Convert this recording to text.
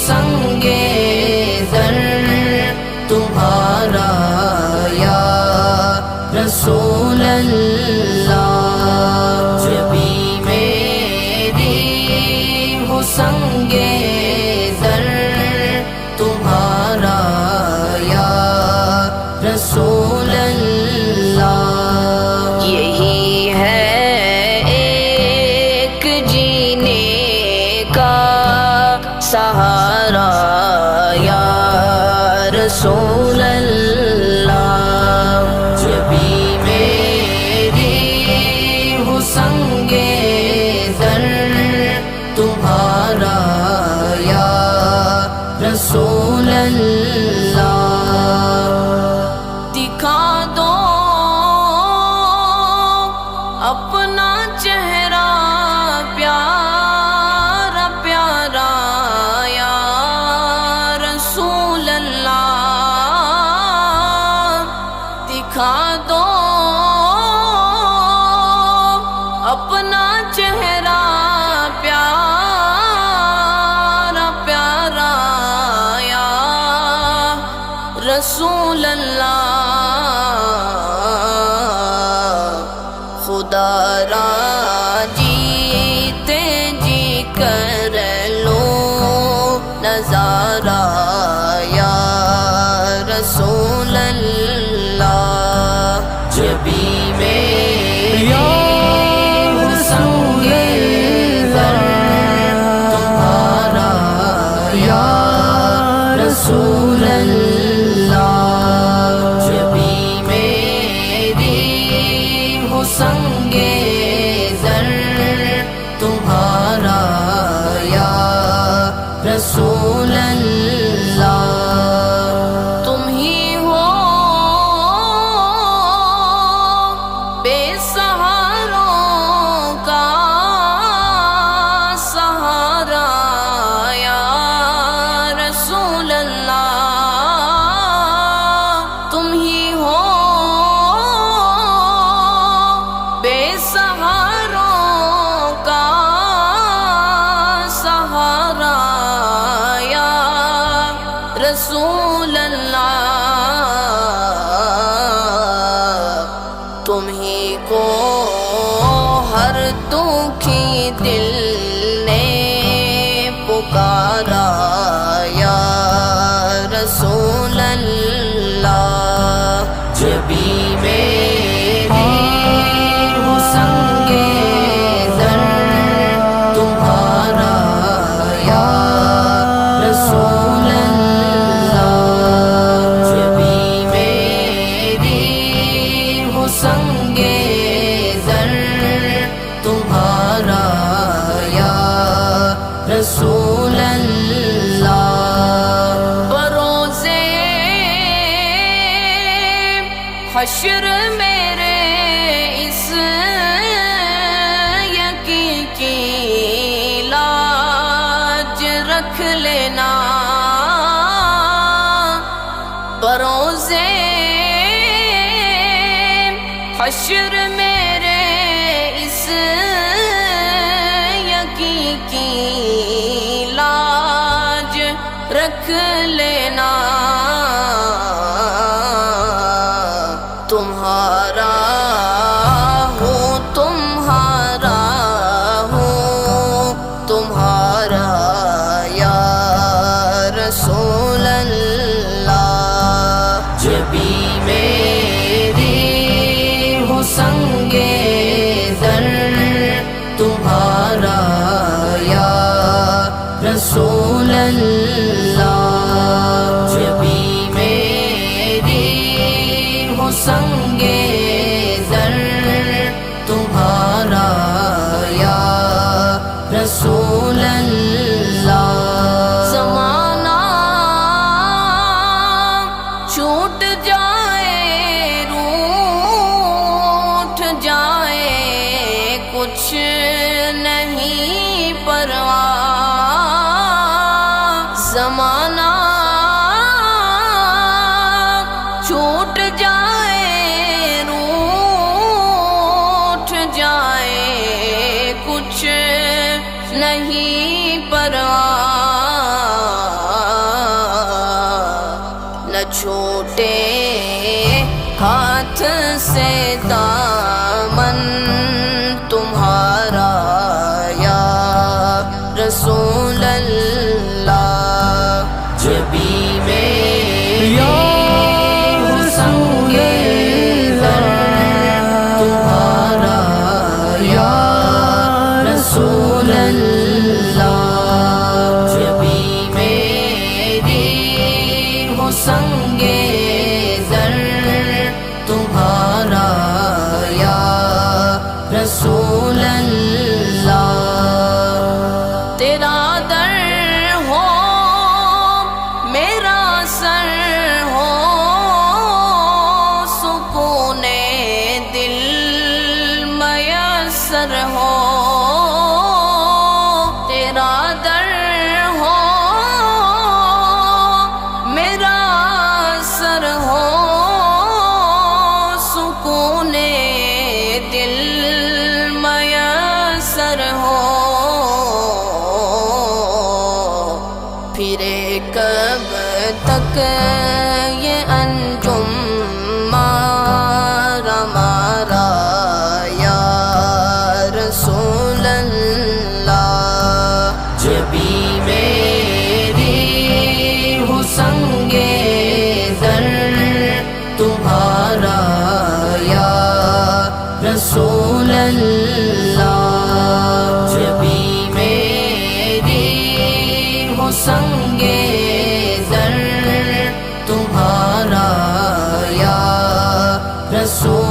سنگے زر تمہارا یا رسول اللہ، جبھی میری ہو سنگے زر تمہارا یا رسول اللہ، یہی ہے ایک جینے کا سہارا یا رسول اللہ، جبھی میری ہو سنگے زر تمہارا یا رسول اللہ، دکھا دو اپنا چہرہ پیارا پیارا یا رسول اللہ، دکھا دو اپنا چہرہ پیارا پیارا یا رسول اللہ، خدا را جیتے جی کر لو نظارہ یا رسول اللہ، جبھی میری ہو سنگے زر تمہارا یا رسول اللہ، جبھی میری ہو سنگے زر تمہارا یا رسول اللہ، تم ہی ہو بے سہاروں کا سہارا یا رسول اللہ، تم ہی ہو بے سہاروں کا سہارا یا رسول اللہ، تم ہی کو ہر دکھی دل نے پکارا یا رسول اللہ، جبھی میری ہو سنگے زر تمہارا یا رسول اللہ، جبھی میری ہو سنگے زر تمہارا یا رسول اللہ، بروزے حشر میرے اس یقین کی لاج رکھ لینا، بروزے حشر میرے اس یقین کی لاج رکھ لینا، تمہارا ہوں تمہارا ہوں تمہارا یا رسول اللہ، جبھی میری ہو سنگے زر تمہارا یا رسول اللہ، جبھی میری ہو سنگے زر تمہارا یا رسول اللہ، زمانہ چھوٹ جائے روٹھ جائے کچھ نہیں پرواہ، زمانہ چھوٹ جائے روٹھ جائے کچھ نہیں پرواہ، رسول اللہ جبی میری ہو سنگ در تمہارا یا رسول اللہ جبی میری ہو سنگ در تمہارا یا رسول اللہ تیرا در ہو میرا سر ہو سکون دل میسر ہو تیرا در ہو میرا سر ہو سکون دل میسر ہو پھرے کب تک یہ انجم مارا مارا یا رسول اللہ جبی میری ہو سنگ در تمہارا یا رسول اللہ جبی میری ہو سنگ در تمہارا یا رسول